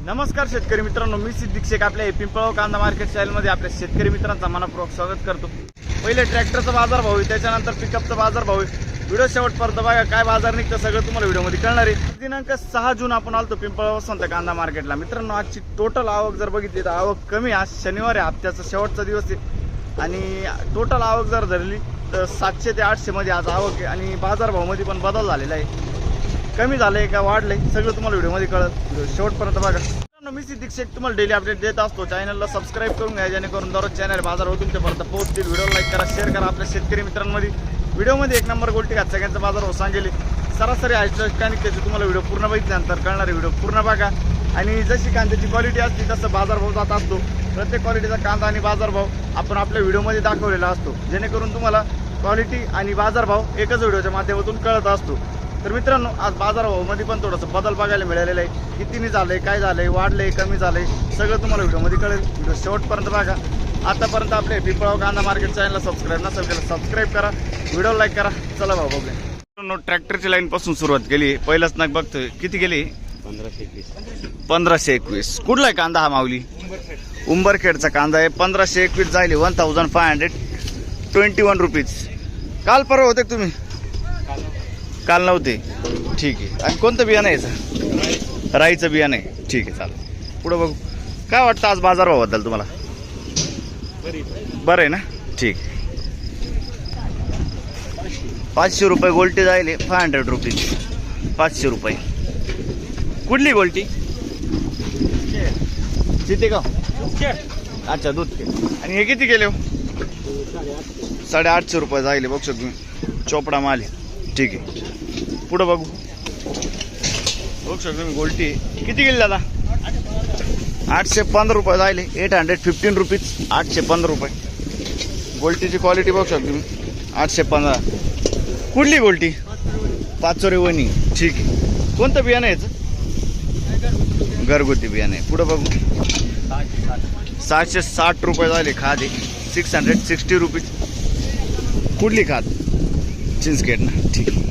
नमस्कार शेतकरी मित्रांनो, मी सिद्दीक शेख आपल्या पिंपळगाव कांदा मार्केट चॅनलमध्ये आपल्या शेतकरी मित्रांचा मनपूर्वक स्वागत करतो। पहिले ट्रॅक्टरचा बाजार भाव आहे, त्याच्यानंतर पिकअपचा बाजार भाव आहे। व्हिडिओ शेवटपर्यंत बघा, काय बाजार निघतं सगळं तुम्हाला व्हिडिओमध्ये कळणार आहे। दिनांक 6 जून आपण आलतो पिंपळगाव वसंत कांदा मार्केटला। मित्रांनो, आजची टोटल आवक जर बघितली तर आवक कमी, आज शनिवार आहे, हप्त्याचा शेवटचा दिवस आहे आणि टोटल आवक जर धरली तर 700 ते 800 मध्ये आज आवक आहे आणि बाजार भावामध्ये पण बदल झालेला आहे। कमी झालंय का वाढलंय सगळं तुम्हाला व्हिडिओमध्ये कळत, शेवटपर्यंत बघा। मी सिद्दीक शेख तुम्हाला डेली अपडेट देत असतो। चॅनलला सबस्क्राईब करून घ्या, जेणेकरून दररोज चॅनल बाजार होतील तुमच्यापर्यंत पोहोचतील। व्हिडिओ लाईक करा, शेअर करा आपल्या शेतकरी मित्रांमध्ये। व्हिडिओमध्ये एक नंबर गोल्टी घात सगळ्यांचा बाजार हो सांगेल सरासरी आणि त्याचे तुम्हाला व्हिडिओ पूर्ण बघितल्यानंतर कळणारे व्हिडिओ पूर्ण बघा। आणि जशी कांद्याची क्वालिटी असते तसं बाजारभाव जात असतो। प्रत्येक क्वालिटीचा कांदा आणि बाजारभाव आपण आपल्या व्हिडिओमध्ये दाखवलेला असतो, जेणेकरून तुम्हाला क्वालिटी आणि बाजारभाव एकच व्हिडिओच्या माध्यमातून कळत असतो। तर मित्रांनो, आज बाजारभावामध्ये पण थोडंसं बदल बघायला मिळालेलं आहे। कितीने झालंय, काय झालंय, वाढलंय, कमी झालंय सगळं तुम्हाला व्हिडिओमध्ये कळेल। व्हिडिओ शेवटपर्यंत बघा। आतापर्यंत आपले पिंपळगाव कांदा मार्केट चॅनलला सबस्क्राईब नसेल केलं सबस्क्राईब करा, व्हिडिओ लाईक करा। चला भाऊ बघूया। मित्रांनो, ट्रॅक्टरची लाईन पासून सुरुवात केली। पहिलाच नाक बघतोय, किती गेली? 1521। कुठला आहे कांदा हा माऊली? उंबरखेडचा कांदा आहे। 1521 जायले 1521 रुपीज। काल परवा होते तुम्ही? काल नव्हते, ठीक आहे। आणि कोणतं बियाणं आहे याचं? राईचं बियाणं आहे, ठीक आहे, चालेल। पुढं बघू, काय वाटतं आज बाजारभावाबद्दल तुम्हाला? बरं आहे ना, ठीक। 500 रुपये गोल्टी जायले 500 रुपीज। 500 रुपये। कुठली गोल्टी? चितेगाव, अच्छा, दूध। आणि हे किती गेले? 850 रुपये जायले, बघू शकतो तुम्ही, चोपडा माल आहे, ठीक आहे। पुढं बघू, बघू शकतो तुम्ही, गोल्टी किती गेली दादा? 815 रुपये जायले, 815 रुपीज। 815 रुपये गोल्टीची क्वालिटी बघू शकतो तुम्ही, 815। कुठली गोल्टी? पाचोरे वणी, ठीक आहे। कोणतं बियाणं याचं? घरगुती बियाणं आहे। पुढं बघू, 760 रुपये झाले खाद आहे, 660 रुपीज। कुठली खाद? चिंचखेड ना, ठीक आहे।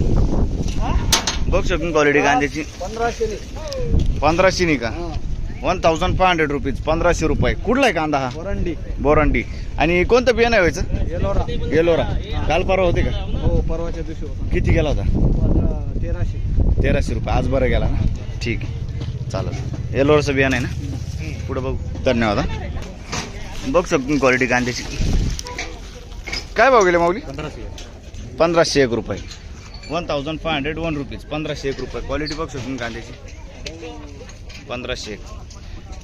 बघू शकतो क्वालिटी कांद्याची, 1500 का? 1500 रुपीज, 1500 रुपये। कुठला आहे कांदा हा? बोरंडी। आणि कोणतं बियाणं व्हायचं? येलोरा। काल परवा होते का? हो, परवाच्या दिवशी होता। किती गेला होता? 1300 रुपये। आज बरं गेला ना, ठीक आहे, चालेल। येलोराचं बियाणं आहे ना, पुढं बघू। धन्यवाद। बघू शकतो क्वालिटी कांद्याची। काय भाव गेले माऊली? 1501 रुपये। 1501 रुपीज, 1501 रुपये। क्वालिटी बघू शकतो कांद्याची, 1501।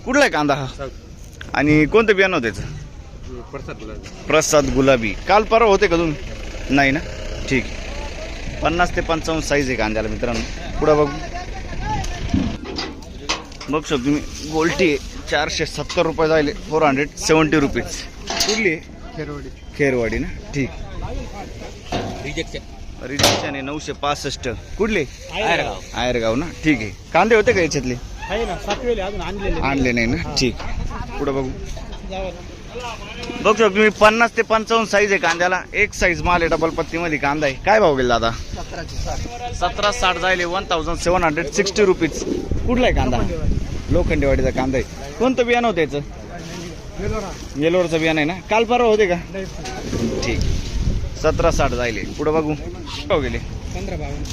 कुठला आहे कांदा हा? आणि कोणतं बियाणं होतं त्याचं? प्रसाद गुलाबी। काल परवा होते का तुम्ही? नाही ना, ठीक आहे। 50 ते 55 साईज आहे कांद्याला मित्रांनो। पुढं बघू, बघू शकतो तुम्ही, गोल्टी 470 रुपये जायले, 470 रुपीज। कुठली? खेरवाडी ना, ठीक। रिजेक्शन आहे 965। कुठले? आयरगाव ना, ठीक आहे। कांदे होते का याच्यातले? आणले नाही ना, ठीक। पुढे बघू, बघू शकतो तुम्ही, 50 ते 55 साईज आहे कांद्याला। एक साईज माल आहे, डबल पत्तीमध्ये कांदा आहे। काय भाव गेला दादा? 1760 जायले, 1760 रुपीज। कुठला आहे कांदा? लोखंडेवाडीचा कांदा आहे। कोणतं बियाणं होतं याचं? येलोरचं बियाणं आहे ना। काल परवा होते का? ठीक। 1760 जायले। पुढे बघू, भाव गेले? 1552।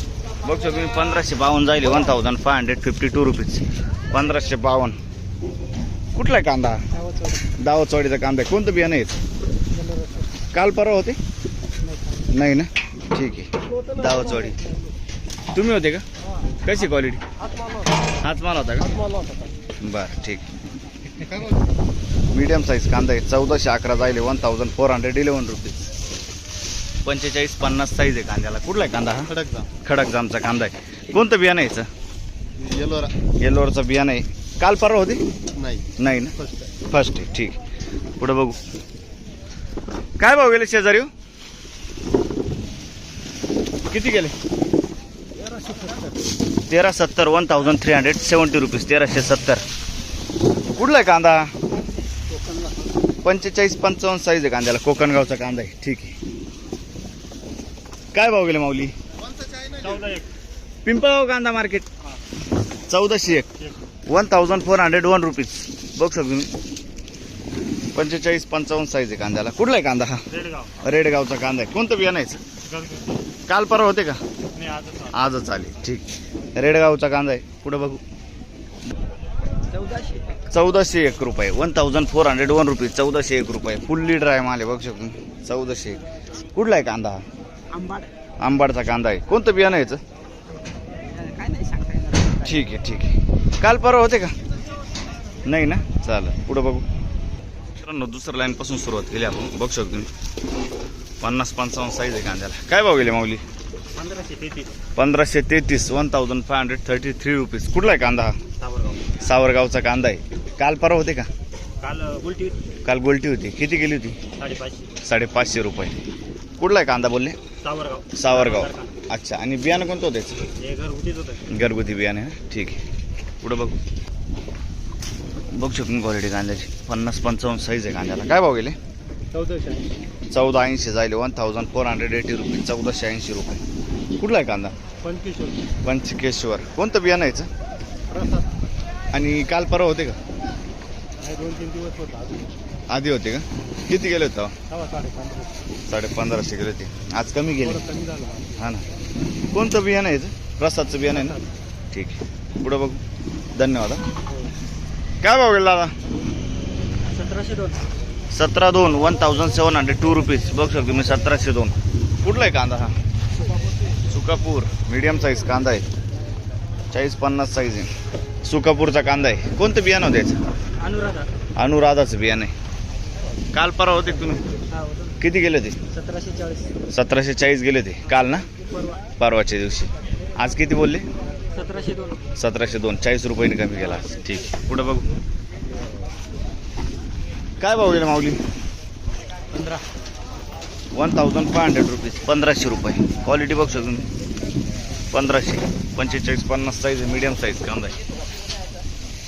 बघू शकतो तुम्ही, 1552 जायले, 1552 रुपीज। 1552। कुठला आहे कांदा? दावचवाडीचा कांदा आहे। कोणतं बियाणं आहे? काल परवा होते? नाही ना, ठीक आहे। दावचवाडी। तुम्ही होते का? कशी क्वालिटी? हाच माल होता का? बरं, ठीक। मीडियम साईज कांदा आहे, 1411 जायले, 1411 रुपीज। 45-50 साईज आहे कांद्याला। कुठला आहे कांदा हा? खडकजामचा कांदा आहे। कोणतं बियाणं आहे याचं? येलोराचं बियाणं आहे। काल परवा होते? नाही ना, फर्स्ट आहे, ठीक। पुढे बघू, काय भाव गेले शेजारी? किती गेले? 1370, 1370 रुपीज। 1370। कुठला आहे कांदा? 45-55 साईज आहे कांद्याला, कोकणगावचा कांदा आहे, ठीक आहे। काय भाव गेले माऊली? 1401। पिंपळगाव कांदा मार्केट 1401। 1401 रुपीज. बघू शकतो तुम्ही 45-55 साईज आहे कांद्याला. कुठला आहे कांदा हा? रेडगावचा कांदा आहे. कोणतं बियाणं आहे? काल परवा होते का? आजच आले. ठीक, रेडगावचा कांदा आहे. पुढे बघू. 1401 रुपये. 1401 रुपीज. 1401 रुपये. फुल्ली ड्राय माल आहे. बघू शकतो 1401. कुठला आहे कांदा हा? आंबाडचा कांदा आहे. कोणतं बियाणं आहे याचं? ठीक आहे ठीक आहे. काल परवा होते का? नाही ना. चालेल, पुढं बघू. मित्रांनो दुसऱ्या लाईन पासून सुरुवात केली आपण. बघू शकतो तुम्ही 50-55 साईज आहे कांद्याला. काय भाव गेले माऊली? 1533. 1533 रुपीज. कुठला आहे कांदा हा? सावरगावचा कांदा आहे. काल परवा होते का? काल गोल्टी होती. किती गेली होती? 550 रुपये. कुठला आहे कांदा बोलले? सावरगाव. अच्छा, आणि बियाणं कोणतं होतं त्याचं? घरगुती बियाणं आहे. ठीक आहे, पुढं बघू. बघू शकतो क्वालिटी कांद्याची. 50-55 साईज आहे कांद्याला. काय भाव गेले? 1480 जायले. 1480 रुपये. 1480 रुपये. कुठला आहे कांदा? पंचकेश्वर. कोणतं बियाणं यायचं? आणि काल परवा होते का? 2-3 दिवस होता आधी होते का? किती गेले होते? 1550 गेले होते. आज कमी गेले. हा ना. कोणतं बियाणं यायचं? प्रसादचं बियाणं आहे ना. ठीक आहे, पुढं बघू. धन्यवाद. काय भाव गेला दादा? 1702. 1702 रुपीज. बघू शकतो मी 1702. कुठला आहे कांदा हा? सुकापूर. मीडियम साईज कांदा आहे. 40-50 साईज आहे. सुकापूरचा कांदा आहे. कोणतं बियाणं होतं याचं? अनुराधाचं बियाणं आहे. काल परवा होते तुम्ही? किती गेले ते? 1740 गेले ते काल ना. परवाच्या दिवशी. आज किती बोलले? 1702. 40 रुपयाने कमी गेला आज. ठीक आहे, पुढं बघू. काय भाव गेला माऊली? 1500 रुपीज. 1500 रुपये. क्वालिटी बघू शकतो तुम्ही. 1500. 45-50 साईज आहे. मीडियम साईज कांदा आहे.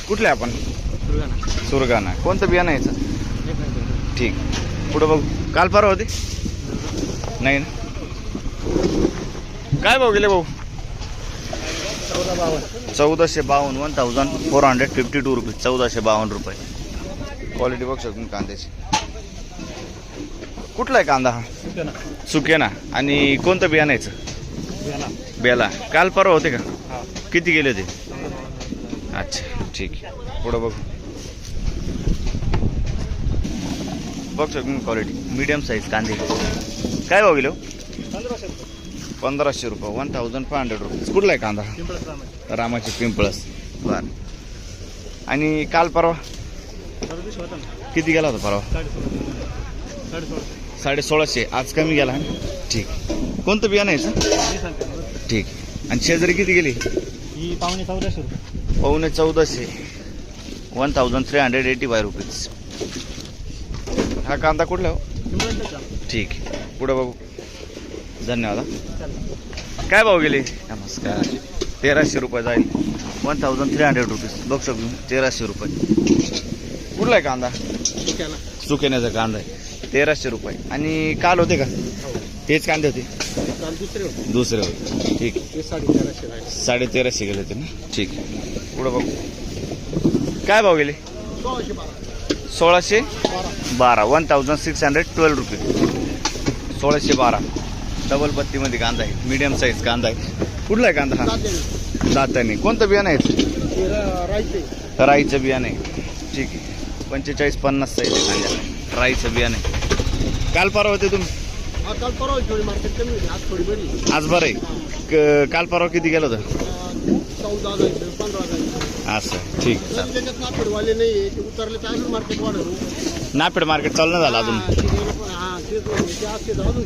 कुठले आपण? सुरगाणा. कोणतं बियाणं यायचं? ठीक, पुढं बघू. काल परवा होते? नाही ना. काय भाव गेले भाऊ? 1452. 1452 रुपीज. 1452 रुपये. क्वालिटी बघू शकतो कांद्याची. कुठला आहे कांदा हा? सुकेना. आणि कोणतं बियाणं यायचं? बेला. काल परवा होते का? किती गेले ते? अच्छा, ठीक आहे, पुढं बघू. बघू शकतो क्वालिटी. मीडियम साईज कांदे. काय भाव गेलो? 1500 रुपये. 1500 रुपीज. कुठला आहे कांदा? रामाची पिंपळस. बरं. आणि काल परवा किती गेला होता परवा? 1650. आज कमी गेला. ठीक. कोणतं बियाणं यायचं? ठीक. आणि शेजारी किती गेली? 1450 रुपये. 1450. 1385 रुपीज. हा कांदा कुठला हो? ठीक आहे, पुढं बघू. धन्यवाद. काय भाव गेले? नमस्कार. 1300 रुपये जाईल. 1300 रुपीज. बघू शकतो 1300 रुपये. कुठला आहे कांदा? सुकेण्याचा कांदा आहे. 1300 रुपये. आणि काल होते का? तेच कांदे होते? दुसरे होते. ठीक. 1350 गेले होते ना. ठीक आहे, पुढं बघू. काय भाव गेले? 1612. 1612 रुपये. 1612. डबल पत्तीमध्ये कांदा आहे. मीडियम साईज कांदा आहे. कुठला आहे कांदा हा? दाताने. कोणतं बियाणं आहे? राईचं बियाणं आहे. ठीक आहे. 45-50 साईज आहे कांद्याला. राईचं बियाणं आहे. काल परवा होते तुम्ही? काल परवा थोडी मार्केट कमी होती. आज थोडी बरी. आज बरं आहे. काल परवा किती गेलं होतं? 14 जायचं, 15 जायचं. असं. ठीक. त्याच्यात नापेडवाले नाही ते उतरले तर अजून मार्केट वाढत. नापेड मार्केट चालू झालं अजून. अजून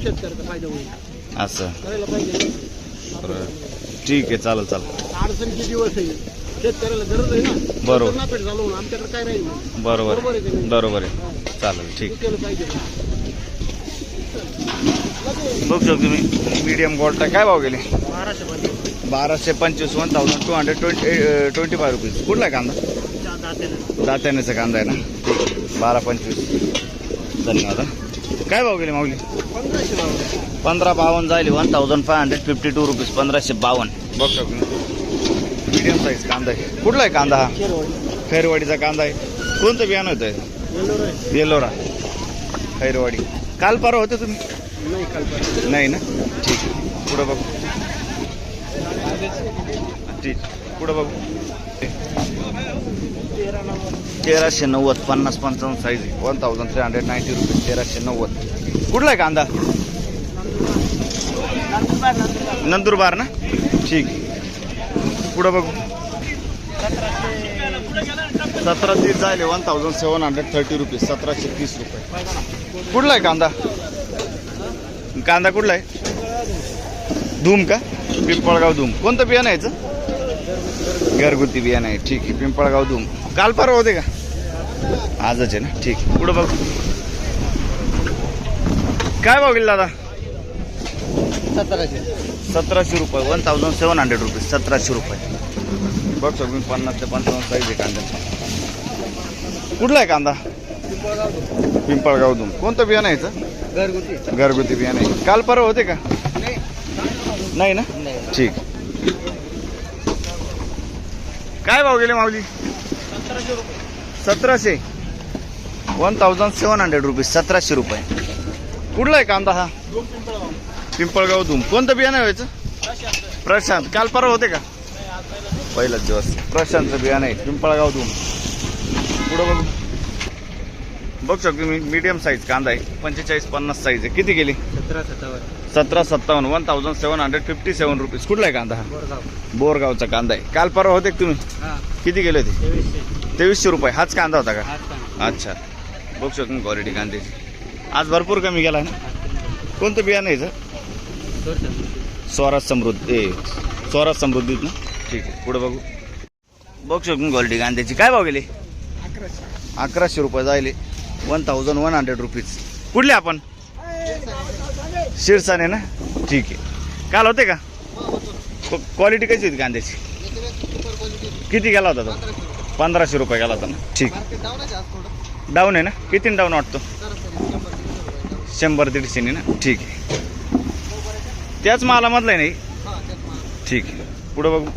शेतकऱ्याचा फायदा होईल. असं. करायला पाहिजे. ठीक आहे, चालेल चालेल. अडचणीचे दिवस आहे. शेतकऱ्याला गरज आहे ना. बरोबर. नापेड झालो आमच्याकडे काय राहील. बरोबर आहे की नाही? बरोबर आहे. चालेल, ठीक. केलं पाहिजे. बघू शकतो तुम्ही मीडियम गोल्टा. काय भाव गेले? 1225. 1225 रुपीज. कुठला आहे कांदा? दात्यानेचा कांदा आहे ना. ठीक. 1225. धन्यवाद. काय भाव गेले माऊली? 1552. 1552 जायले. 1552 रुपीज. 1552. बघू शकतो. मीडियम साईज कांदा आहे. कुठला आहे कांदा हा? खैरवाडीचा कांदा आहे. कोणतं बियाणं होतं आहे? येलोरा खैरवाडी. काल परवा होते तुम्ही? नाही ना. ठीक आहे. पुढं बघू. ठीक. पुढं बघू. 1390 50-55 साईज आहे. 1390 रुपये. 1390. कुठला आहे कांदा? नंदुरबार ना. ठीक. पुढं बघू. 1730 झाले. 1730 रुपये. 1730 रुपये. कुठला आहे कांदा? कांदा कुठला आहे? धूम का? पिंपळगाव धूम. कोणतं बियाणं आहे याचं? घरगुती बियाणं आहे. ठीक आहे. पिंपळगाव धूम. काल परवा होते का? आजच आहे ना. ठीक आहे. पुढं बघू. काय भाव गेला दादा? 1700 रुपये. 1700 रुपये. 1700 रुपये. बघ तुम्ही 50 ते 55 साईज आहे कांद्याचा. कुठला आहे कांदा? पिंपळगाव धूम. कोणतं बियाणं आहे याचं? घरगुती बियाणं आहे. काल परवा होते का? नाही ना. ठीक. काय भाव गेले माऊली? 1700. 1700 रुपये. 1700 रुपये. कुठला आहे कांदा हा? पिंपळगाव धूम. कोणतं बियाणं आहे याचं? प्रशांत. काल परवा होते का? पहिलाच दिवस. प्रशांतचं बियाणं आहे. पिंपळगाव धूम. पुढं बघू. बघ शकतो मी मीडियम साईज कांदा आहे. 45-50 साईज आहे. किती गेली? 1757. 1757 रुपीज. कुठला आहे कांदा हा? बोरगावचा कांदा आहे. काल परवा होते का तुम्ही? किती गेले होते? 2300 रुपये. हाच कांदा होता का? अच्छा. बघ शकतो क्वालिटी कांद्याची. आज भरपूर कमी गेला ना. कोणतं बियाणं आहे स्वराज समृद्धी? स्वराज समृद्धीत ना. ठीक आहे. पुढे बघू. बघ शकतो क्वालिटी कांद्याची. काय भाव गेले? 1100 रुपये जायले. 1100 रुपीज. कुठले आपण? शिरसाने ना. ठीक आहे. काल होते का? क्वालिटी कशी होती कांद्याची? किती गेला होता तो? 1500 रुपये गेला होता ना. ठीक. डाऊन आहे ना. किती डाऊन वाटतो? 100-150 ना. ठीक आहे. त्याच मालामधला आहे नाही. ठीक आहे. पुढं बघू.